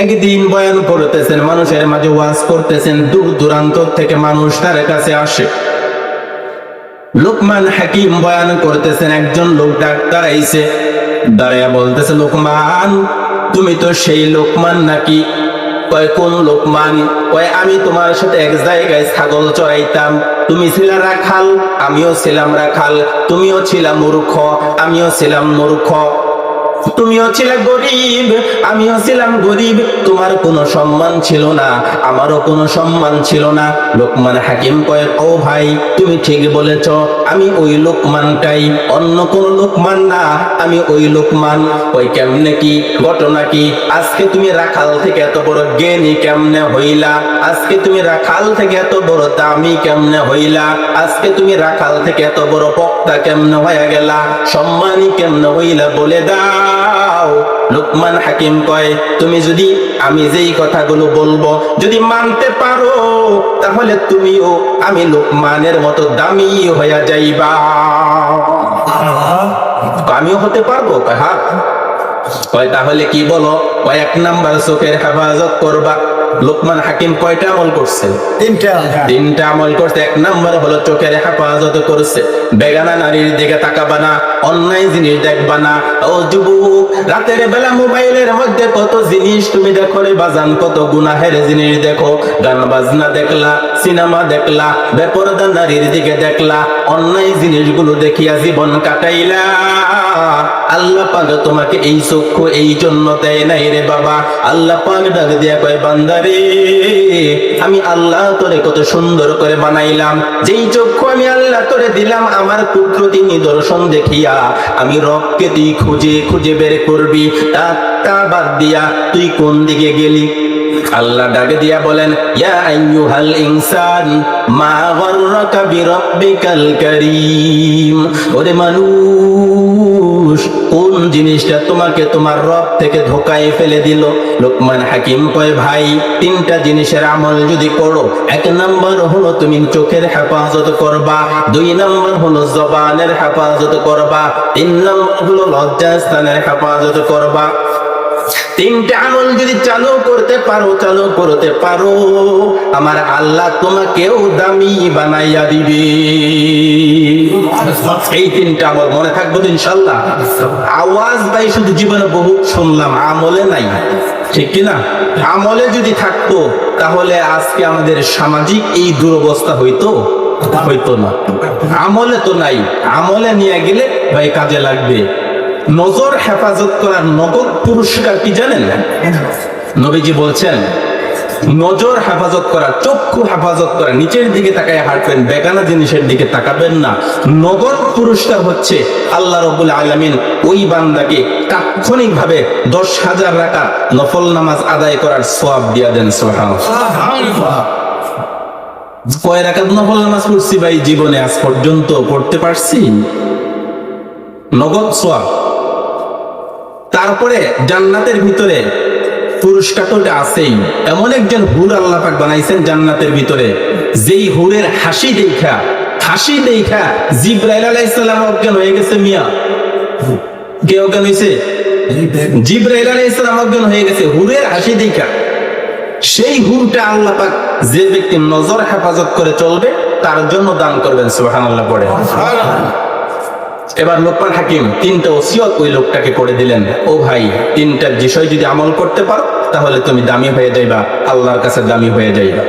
একদিন বয়ান করতেছেন, মানুষের মাঝে ওয়াজ করতেছেন, দূর দূরান্ত থেকে মানুষ তার কাছে আসে। লোকমান হাকিম বয়ান করতেছেন, একজন লোক ডাক্তার আইছে, দাঁড়ায়া বলতেছে, লোকমান তুমি তো সেই লোকমান নাকি? কয় কোন লোকমান? কয় আমি তোমার সাথে এক জায়গায় ছাগল চড়াইতাম, তুমি ছিলে রাখাল, আমিও ছিলাম রাখাল, তুমিও ছিলাম মূর্খ, আমিও ছিলাম মূর্খ, তুমিও ছিলে গরিব, আমিও ছিলাম গরিব, তোমার কোনো সম্মান ছিল না, আমারও কোনো সম্মান ছিল না। লোকমান হাকিম কয়, ও ভাই তুমি ঠিক বলেছ, আমি ওই লোকমানটাই, অন্য কোন লোকমান না, আমি ওই লোকমান। ওই কেমনে কি ঘটনা কি? আজকে তুমি রাখাল থেকে এত বড় জ্ঞানী কেমনে হইলা? আজকে তুমি রাখাল থেকে এত বড় দামি কেমনে হইলা? আজকে তুমি রাখাল থেকে এত বড় বক্তা কেমনে হয়ে গেলা? সম্মানী কেমনে হইলা বলে দাও। লোকমান হাকিম কয়, তুমি যদি আমি যেই কথাগুলো বলবো যদি মানতে পারো, তাহলে তুমিও আমি লোকমানের মতো দামি হইয়া যাইবা। আমিও হতে পারবো? হ্যাঁ। কয় তাহলে কি বলো? কয় এক নাম্বার চোখের হেফাজত করবা। লোকমান হাকিম কয়টা আমল করছে? তিনটা আমল করছে। এক নাম্বার হলো চোখের হেফাজত করছে, বেগানা নারীর দিকে তাকাবা না, অন্যায় জিনিস দেখবা না। ও যুবক, রাতের বেলা মোবাইলের মধ্যে কত জিনিস তুমি দেখো রে বাজান, কত গুনাহের জিনিস দেখো, গান বাজনা দেখলা, সিনেমা দেখলা, বেপরদা নারীর দিকে দেখলা, অন্যায় জিনিসগুলো দেখিয়া জীবন কাটাইলা। আল্লাহ পাক তোমাকে এই চক্ষু এই জন্য দেয় নাই রে বাবা। আল্লাহ পাক ডাক দিয়া কয়, বান্দারে আমি আল্লাহ তোরে কত সুন্দর করে বানাইলাম, যেই চক্ষু আমি আল্লাহ তোরে দিলাম, আমার কুদরতি নিদর্শন দেখিয়া আমি রবকে তুই খুঁজে খুঁজে বের করবি, তা বাদ দিয়া তুই কোন দিকে গেলি? আল্লাহ ডাক দিয়া বলেন, ইয়া আইয়ুহাল ইনসান মা গররাকা বিরাব্বিকাল কারীম। ওরে মানুষ, কোন জিনিসটা তোমাকে তোমার রব থেকে ধোকায় ফেলে দিল? লোকমান হাকিম কয়, ভাই তিনটা জিনিসের আমল যদি করো, এক নাম্বার হলো তুমি চোখের হেফাজত করবা, দুই নাম্বার হলো জবানের হেফাজত করবা, তিন নাম্বার হলো লজ্জাস্থানের হেফাজত করবা। তিনটা আমল যদি চালু করতে পারো, আমার আল্লাহ তোমাকেও দামি বানাইয়া দিবে। এই তিনটা আমল মনে থাকবো তো ইনশাল্লাহ। আওয়াজ ভাই শুধু জীবনে বহুত শুনলাম, আমলে নাই, ঠিক কিনা? আমলে যদি থাকতো তাহলে আজকে আমাদের সামাজিক এই দুরবস্থা হইতো না। আমলে তো নাই, আমলে নিয়ে গেলে ভাই কাজে লাগবে। নজর হেফাজত করার নগদ পুরস্কার কি জানেন? নবীজি বলছেন, নজর হেফাজত করা, চক্ষু হেফাজত করা, নিচের দিকে তাকায় হাঁটবেন, বেগানা জিনিসের দিকে তাকাবেন না। নগদ পুরস্কার হচ্ছে আল্লাহ রাব্বুল আলামিন ওই বান্দাকে তাৎক্ষণিকভাবে 10,000 রাকাত নফল নামাজ আদায় করার সওয়াব দিয়া দেন। সুবহানাল্লাহ। কয় রাকাত নফল নামাজ পড়ছি ভাই জীবনে আজ পর্যন্ত? পড়তে পারছি? নগদ সওয়াব। তারপরে জান্নাতের ভিতরে পুরস্কার তো আছেই। এমন একজন হুর আল্লাহ পাক বানাইছেন জান্নাতের ভিতরে, যেই হুরের হাসি দেখা জিবরাইল আলাইহিস সালাম অজ্ঞান হয়ে গেছে। মিয়া কে অজ্ঞান হয়েছে? জিবরাইল আলাইহিস সালাম অজ্ঞান হয়ে গেছে হুরের হাসি দেখা। সেই হুরটা আল্লাহ পাক যে ব্যক্তি নজর হেফাজত করে চলবে তার জন্য দান করবেন। সুবহানাল্লাহ পড়ে। এবার লোকমান হাকিম তিনটা ওসিয়ত ওই লোকটাকে করে দিলেন, ও ভাই তিনটা বিষয় যদি আমল করতে পারো তাহলে তুমি দামি হয়ে যাইবা, আল্লাহর কাছে দামি হয়ে যাইবা।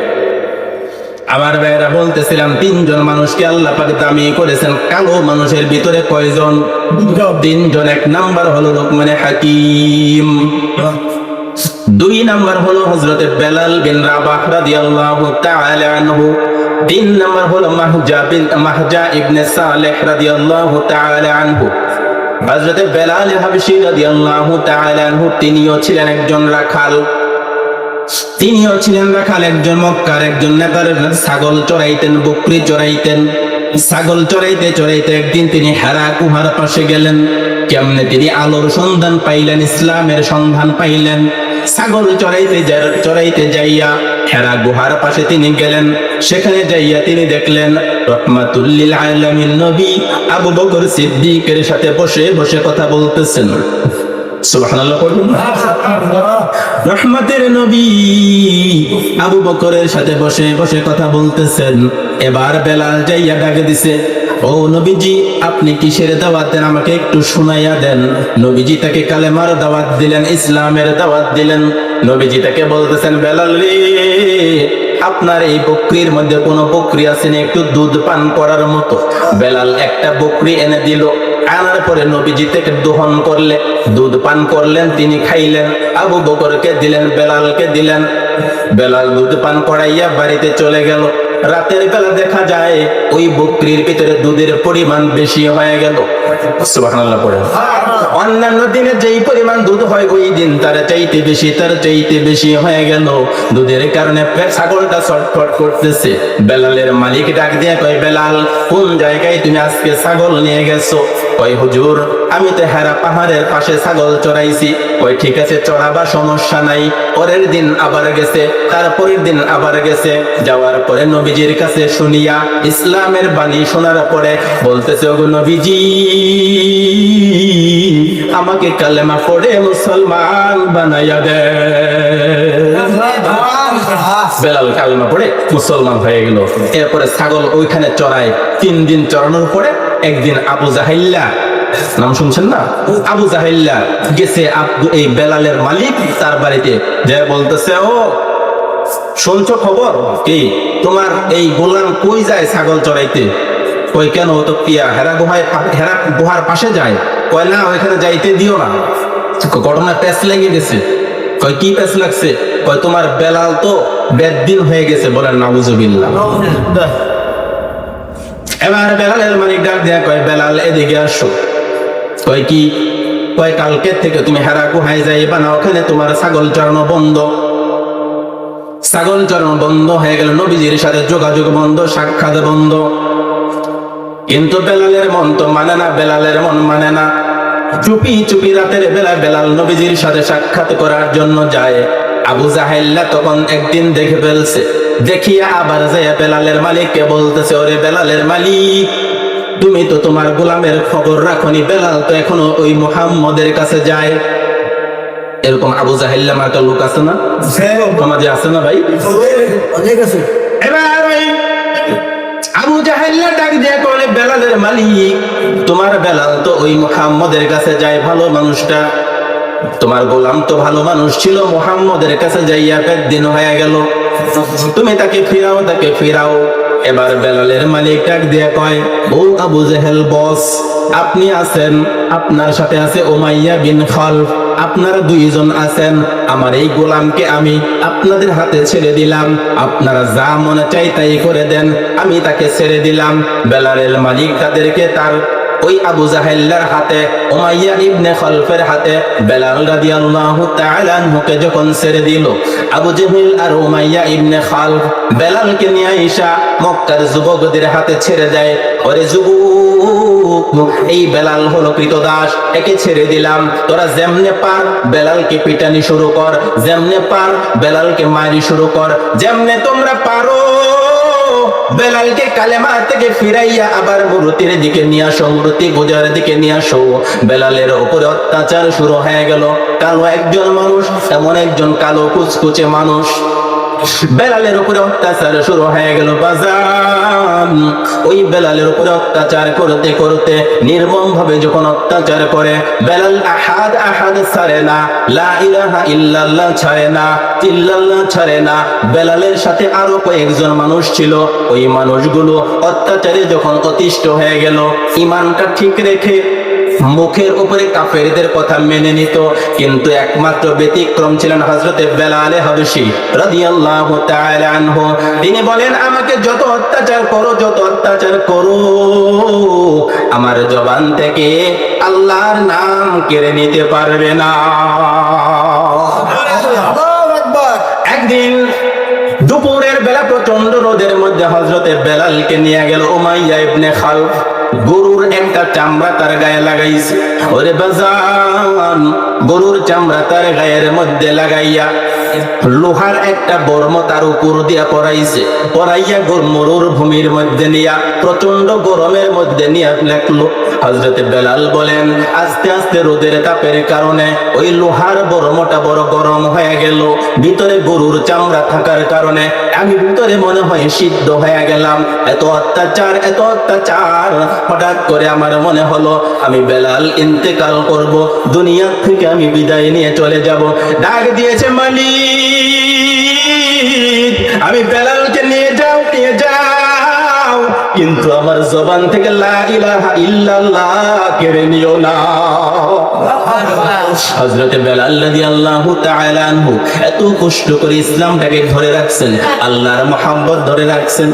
আমার ভাইরা বলতেছিলাম, তিনজন মানুষকে আল্লাহ পাক দামি করেছেন। কালো মানুষের ভিতরে কয়জন? তিনজন। এক নাম্বার হলো লোকমান হাকিম, দুই নাম্বার হলো হযরতে বেলাল বিন রাবাহ রাদিয়াল্লাহু তাআলা আনহু, তিন নাম্বার হলো মাহজা ইবনে সালেহ রাদিয়াল্লাহু তাআলা আনহু। হযরতে বেলাল হাবশী রাদিয়াল্লাহু তাআলা আনহু তিনিও ছিলেন একজন রাখাল, একজন মক্কার একজন নেতার ছাগল চড়াইতেন, বকরি চড়াইতেন। ছাগল চড়াইতে একদিন তিনি হেরা গুহার পাশে গেলেন। কেমনে তিনি আলোর সন্ধান পাইলেন, ইসলামের সন্ধান পাইলেন? ছাগল চড়াইতে যাইয়া হেরা গুহার পাশে তিনি গেলেন। সেখানে যাইয়া তিনি দেখলেন রাহমাতুল লিল আলামিন নবী আবু বকর সিদ্দিকের সাথে বসে কথা বলতেছেন। সুবহানাল্লাহ পড়ুন। রহমতের নবী আবু বকরের সাথে বসে বসে কথা বলতেছেন। এবার বেলাল যাইয়া ডাক দিছে, ও নবীজি, আপনি কিসের দাওয়াত দেন, আমাকে একটু শুনাইয়া দেন। নবীজি তাকে কালেমার দাওয়াত দিলেন, ইসলামের দাওয়াত দিলেন। নবীজি তাকে বলতেছেন, বেলাল রে, আপনার এই বকরির মধ্যে কোনো বকরি আছে না একটু দুধ পান করার মতো? বেলাল একটা বকরি এনে দিল। আনার পরে নবীজি থেকে দোহন করলে, দুধ পান করলেন, তিনি খাইলেন। আবু বকরকে দিলেন, বেলালকে দিলেন। বেলাল দুধ পান করাইয়া বাড়িতে চলে গেল। রাতের বেলা দেখা যায় ওই বকরির ভিতরে দুধের পরিমাণ বেশি হয়ে গেল। সুবহানাল্লাহ পড়ে। অন্যান্য দিনে যেই পরিমাণ দুধ হয় ওই দিন তার চাইতে বেশি হয়ে গেল। দুধের কারণে ছাগলটা ছটফট করতেছে। বেলালের মালিক ডাক দিয়ে কয়, বেলাল, কোন জায়গায় তুমি আজকে ছাগল নিয়ে গেছো? কয়, হুজুর, আমি তো হেরা পাহাড়ের পাশে ছাগল চড়াইছি। কয়, ঠিক আছে, চড়াবা, সমস্যা নাই। পরের দিন আবার গেছে, তারপরের দিন আবার গেছে। যাওয়ার পরে নবীজির কাছে শুনিয়া ইসলামের বাণী শোনার পরে বলতেছে, ওগো নবীজি, আমাকে কালেমা পড়ে মুসলমান বানাইয়া দে। বেলাল কালেমা পড়ে মুসলমান হয়ে গেল। এরপরে ছাগল ওইখানে চড়ায়। 3 দিন চড়ানোর পরে একদিন আবু জাহিল্লা, নাম শুনছেন না? আবু জাহিল্লা গেছে এই বেলালের মালিক তার বাড়িতে, যে বলতেছে, ও শুনছো খবর কি, তোমার এই গোলাম কই যায় ছাগল চড়াইতে? কই, কেন, তো পিয়া হেরা গুহার পাশে যায়। কয়, না, ওইখানে যাইতে দিও না। ঘটনা প্যাঁচ লেগে গেছে। কয়, কি প্যাঁচ লাগছে? কয়, তোমার বেলাল তো বেদ্দিন হয়ে গেছে। বলেন নাউজুবিল্লাহ। এবার বেলালের মালিক ডাক দেয়া কয়, বেলাল, এদিকে আসো। কয়, কি? কয়, কালকে থেকে তুমি হেরা গুহায় যাইবা না, ওখানে তোমার ছাগল চড়ানো বন্ধ। ছাগল চড়ানো বন্ধ হয়ে গেল, নবীজির সাথে যোগাযোগ বন্ধ, সাক্ষাৎ বন্ধ। কিন্তু বেলালের মন তো মানে না, বেলালের মন মানে না। চুপি চুপি রাতের বেলা বেলাল নবীজির সাথে সাক্ষাৎ করার জন্য যায়। আবু জাহেল্লা তখন একদিন দেখে ফেলছে। দেখিয়া আবার যায় বেলালের মালিককে বলতেছে, ওরে বেলালের মালিক, তুমি তো তোমার গোলামের খবর রাখনি। বেলাল তো এখনো ওই মুহাম্মদের কাছে যায়। এরকম আবু জাহেল্লা মার্কা লোক আছে না সমাজে? আছে না ভাই? এবার ওই আবু জাহেল্লা ডাক দিয়ে বলে, বেলালের মালিক, তোমার বেলাল তো ওই মুহাম্মদের কাছে যায়, ভালো মানুষটা। তোমার গোলাম তো ভালো মানুষ ছিল, মুহাম্মদের কাছে যাইয়া 5 দিন হয়ে গেল। তুমি তাকে ফিরাও। এবার বেলালের মালিক ডাক দিয়ে কয়, ও আবু জেহেল বস, আপনি আছেন, আপনার সাথে আছে উমাইয়া বিন খালফ, আপনারা 2 জন আছেন। আমার এই গোলামকে আমি আপনাদের হাতে ছেড়ে দিলাম, আপনারা যা মনে চাই তাই করে দেন, আমি তাকে ছেড়ে দিলাম। বেলালের মালিক তাদেরকে তার ওই আবু জাহেল্লার হাতে, উমাইয়া ইবনে খালফের হাতে বেলাল রাদিয়াল্লাহু তাআলা আনহুকে যখন ছেড়ে দিল, আবু জেহেল আর উমাইয়া ইবনে খালফ বেলালকে নিয়ে আইসা মক্কার যুবকদের হাতে ছেড়ে দেয়। ওরে যুবক, এই বেলাল হলো কৃতদাস, একে ছেড়ে দিলাম, তোরা যেমনে পার বেলালকে পিটানি শুরু কর, যেমনে পার বেলালকে মারি শুরু কর, যেমনে তোমরা পারো বেলালকে কালেমা থেকে ফিরাইয়া আবার মূর্তির দিকে নিয়ে আসো, মূর্তি পূজার দিকে নিয়ে আসো। বেলালের উপরে অত্যাচার শুরু হয়ে গেল। কালো একজন মানুষ, এমন একজন কালো কুচকুচে মানুষ, বেলালের উপরে অত্যাচার শুরু হয়ে গেল। বাজান, ওই বেলালের উপরে অত্যাচার করতে করতে নির্মম ভাবে যখন অত্যাচার করে, বেলাল আহাদ আহাদ ছাড়ে না, লা ইলাহা ইল্লাল্লাহ ছাড়ে না, ইল্লাল্লাহ ছাড়ে না। বেলালের সাথে আরো কয়েকজন মানুষ ছিল। ওই মানুষগুলো অত্যাচারে যখন অতিষ্ঠ হয়ে গেল, ইমানটা ঠিক রেখে মুখের উপরে কাফেরদের কথা মেনে নিত, কিন্তু একমাত্র ব্যতিক্রম ছিলেন হযরতে বেলাল হাবশী রাদিয়াল্লাহু তাআলা আনহু। তিনি বলেন, আমাকে যত অত্যাচার করো, আমার জবান থেকে আল্লাহর নাম কেড়ে নিতে পারবে না। একদিন দুপুরের বেলা প্রচন্ড রোদের মধ্যে হযরতে বেলালকে নিয়ে গেল উমাইয়া ইবনে খালফ। গরুর একটা চামড়া তার গায়ে লাগাইছে। ওরে বাজান, গরুর চামড়া তার গায়ের মধ্যে লাগাইয়া লোহার একটা বর্ম তার উপর দিয়া পরাইয়া মরুর ভূমির মধ্যে নিয়া প্রচন্ড গরমের মধ্যে নিয়ে রাখলো। হযরতে বেলাল বলেন, আস্তে আস্তে রোদের তাপের কারণে ওই লোহার বড় মোটা বড় গরম হয়ে গেল, ভিতরে গরুর চামড়া থাকার কারণে আমি ভিতরে মনে হয় সিদ্ধ হয়ে গেলাম। এত অত্যাচার, এত অত্যাচার। হঠাৎ করে আমার মনে হলো আমি বেলাল ইন্তেকাল করব, দুনিয়া থেকে আমি বিদায় নিয়ে চলে যাব। ডাক দিয়েছে, মালিক আমি বেলালকে নিয়ে যাও, নিয়ে যাও, কিন্তু আমার জবান থেকে লা ইলাহা ইল্লাল্লাহ কেড়ে নিও না। হযরতে বেলাল রাদিয়াল্লাহু তাআলা আনহু এত কষ্ট করে ইসলামটাকে ধরে রাখছেন, আল্লাহর মহব্বত ধরে রাখছেন,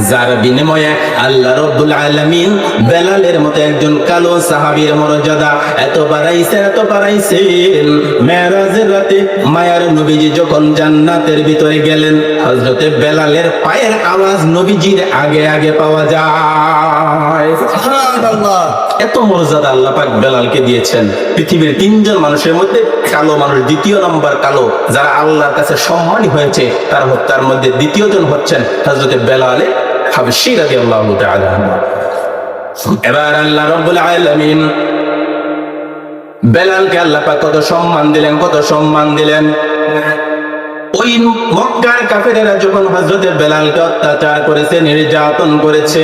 যার বিনিময়ে আল্লাহ রাব্বুল আলামিন বেলালের মতো একজন কালো সাহাবীর মর্যাদা এত বাড়াইছেন, এত বাড়াইছেন। মেরাজের রাতে মায়ার নবীজি যখন জান্নাতের ভিতরে গেলেন, হযরতে বেলালের পায়ের আওয়াজ নবীজির আগে আগে পাওয়া যায়। সুবহানাল্লাহ। এত মর্যাদা আল্লাহ পাক বেলালকে দিয়েছেন। পৃথিবীর 3 জন মানুষের মধ্যে কালো মানুষ দ্বিতীয় নম্বর কালো, যারা আল্লাহর কাছে সম্মানী হয়েছে, তার মধ্যে দ্বিতীয় জন হচ্ছেন হযরতে বেলাল হাবশী রাদিয়াল্লাহু তাআলা। এবার আল্লাহ রাব্বুল আলামিন বেলালকে আল্লাহ পাক কত সম্মান দিলেন, কত সম্মান দিলেন। ওই মক্কার কাফেরেরা যখন হযরতে বেলালকে অত্যাচার করেছে, নির্যাতন করেছে,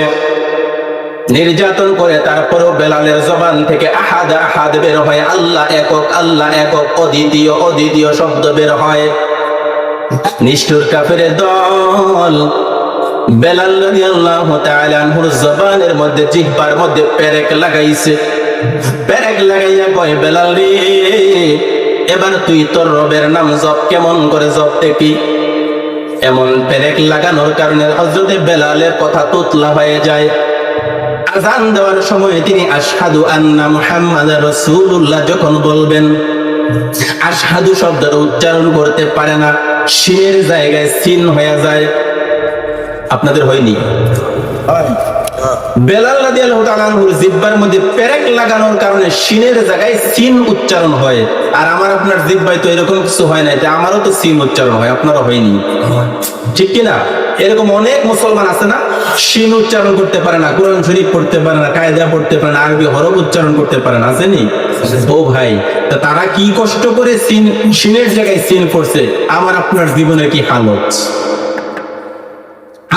নির্যাতন করে তারপরেও বেলালের জবান থেকে আহাদ আহাদ বের হয়, আল্লাহ একক, আল্লাহ একক, অদ্বিতীয় অদ্বিতীয় শব্দ বের হয়। নিষ্ঠুর কাফেরের দল বেলাল রাদিয়াল্লাহু তাআলা আনহুর জবানের মধ্যে, জিহ্বার মধ্যে পেরেক লাগাইছে। পেরেক লাগাইয়া কয়, বেলাল রে, এবার তুই তোর রবের নাম জপ কেমন করে জপ দেখি। এমন পেরেক লাগানোর কারণে হযরতে বেলালের কথা তুতলা হয়ে যায়। আযান দেওয়ার সময় তিনি আশহাদু আন্না মুহাম্মাদার রাসূলুল্লাহ যখন বলবেন, আশহাদু শব্দটা উচ্চারণ করতে পারে না, শিনের জায়গায় সিন হয়ে যায়। আপনাদের হয়নি? বেলাল রাদিয়াল্লাহু তাআলা আনহুর জিহ্বার মধ্যে পেরেক লাগানোর কারণে শিনের জায়গায় সিন উচ্চারণ হয়। আর আমার আপনার জিহ্বায় তো এরকম কিছু হয় না, যে আমারও তো সিন উচ্চারণ হয়, আপনারও হয়নি, ঠিক কি না? এরকম অনেক মুসলমান আছে না, শিন উচ্চারণ করতে পারে না, কোরআন শরীফ পড়তে পারে না, কায়দা পড়তে পারে না, আরবি হরফ উচ্চারণ করতে পারে না, আসেনি? ও ভাই, তা তারা কি কষ্ট করে শিনের জায়গায় সিন পড়ছে, আমার আপনার জীবনের কি হালত?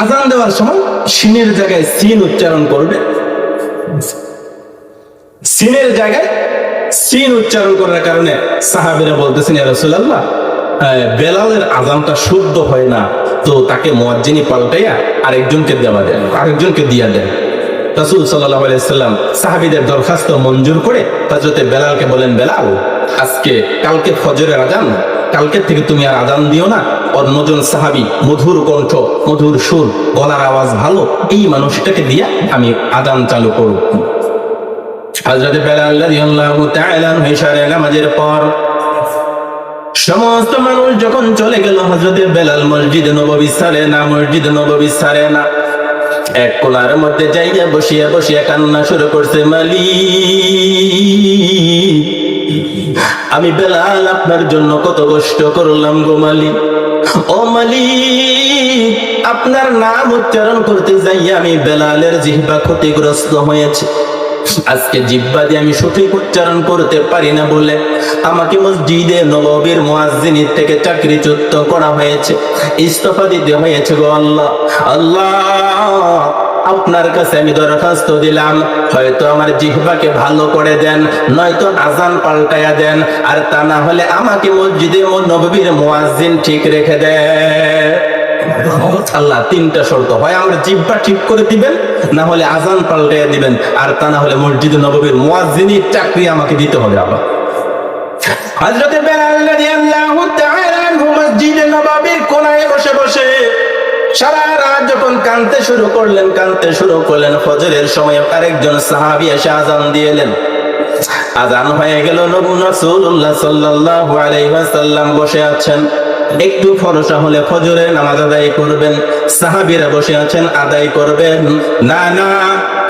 আযান দেওয়ার সময় শিনের জায়গায় সিন উচ্চারণ করবে, সিনের জায়গায় সিন উচ্চারণ করার কারণে সাহাবীরা বলতেছেন, ইয়া রাসূলুল্লাহ, বেলালের আযানটা শুদ্ধ হয় না, তো তাকে মুয়াজ্জিনি পাল্টাইয়া আরেকজনকে দেওয়া দেন, আরেকজনকে দিয়া দেন। রাসূল সাল্লাল্লাহু আলাইহি সাল্লাম সাহাবীদের দরখাস্ত মঞ্জুর করে হযরতে বেলালকে বলেন, বেলাল, কালকে ফজরের আযান, কালকে থেকে তুমি আর আযান দিও না, অন্যজন সাহাবী মধুর কণ্ঠ, মধুর সুর, গলার আওয়াজ ভালো, এই মানুষটাকে দিয়া আমি আযান চালু করব। হযরতে বেলাল রাদিয়াল্লাহু তাআলা আনহু ইশারায় নামাজের পর সমস্ত মানুষ যখন চলে গেল, হযরতে বেলাল মসজিদে নববী ছাড়ে না, মসজিদে নববী ছাড়ে না। এক কোণার মধ্যে যাইয়া বসিয়া বসিয়া কান্না শুরু করছে, মালিক, আমি বেলাল আপনার জন্য কত কষ্ট করলাম গো মালিক। ও মালিক, আপনার নাম উচ্চারণ করতে যাইয়া আমি বেলালের জিহ্বা ক্ষতিগ্রস্ত হয়েছে। আজকে জিহ্বা দিয়ে আমি সঠিক উচ্চারণ করতে পারি না বলে আমাকে মসজিদে নববীর মুয়াজ্জিনি থেকে চাকরিচ্যুত করা হয়েছে, ইস্তফা দিতে হয়েছে গো আল্লাহ। আল্লাহ, আপনার কাছে আমি দরখাস্ত দিলাম, হয়তো আমার জিহ্বাকে ভালো করে দেন, নয়তো আযান পাল্টায়া দেন, আর তা না হলে আমাকে মসজিদে নববীর মুয়াজ্জিন ঠিক রেখে দেন। আল্লাহ 3টা শর্ত, হয় আমার জিহ্বা ঠিক করে দিবেন, না হলে আযান পাল্টাইয়া দিবেন, আর তা না হলে মসজিদে নববীর মুয়াজ্জিনের চাকরি আমাকে দিতে হবে। আবার হযরতে বেলাল রাদিয়াল্লাহু তাআলা আনহু মসজিদে নববীর কোণায় বসে বসে সারা রাত যখন কাঁদতে শুরু করলেন, ফজরের সময় আরেকজন সাহাবী এসে আযান দিলেন। আযান হয়ে গেল, নবী রাসূলুল্লাহ সাল্লাল্লাহু আলাইহি ওয়াসাল্লাম বসে আছেন, একটু ফরসা হলে ফজরের নামাজ আদায় করবেন। সাহাবীরা বসে আছেন, আদায় করবেন না,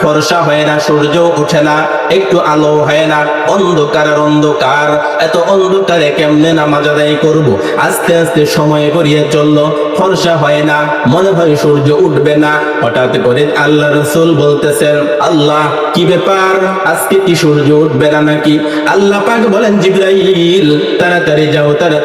ফর্সা হয় না, সূর্য ওঠে না, একটু আলো হয় না, অন্ধকার আর অন্ধকার। এত অন্ধকারে কেমনে নামাজ আদায় করব? আস্তে আস্তে সময় গড়িয়ে চললো, ফর্সা হয় না, মনে হয় সূর্য উঠবে না। হঠাৎ করে আল্লাহ রাসূল বলতেছেন, আল্লাহ কি ব্যাপার, আজকে কি সূর্য উঠবে না নাকি? আল্লাহ পাক বলেন, জিবরাইল তাড়াতাড়ি যাও, তাড়াতাড়ি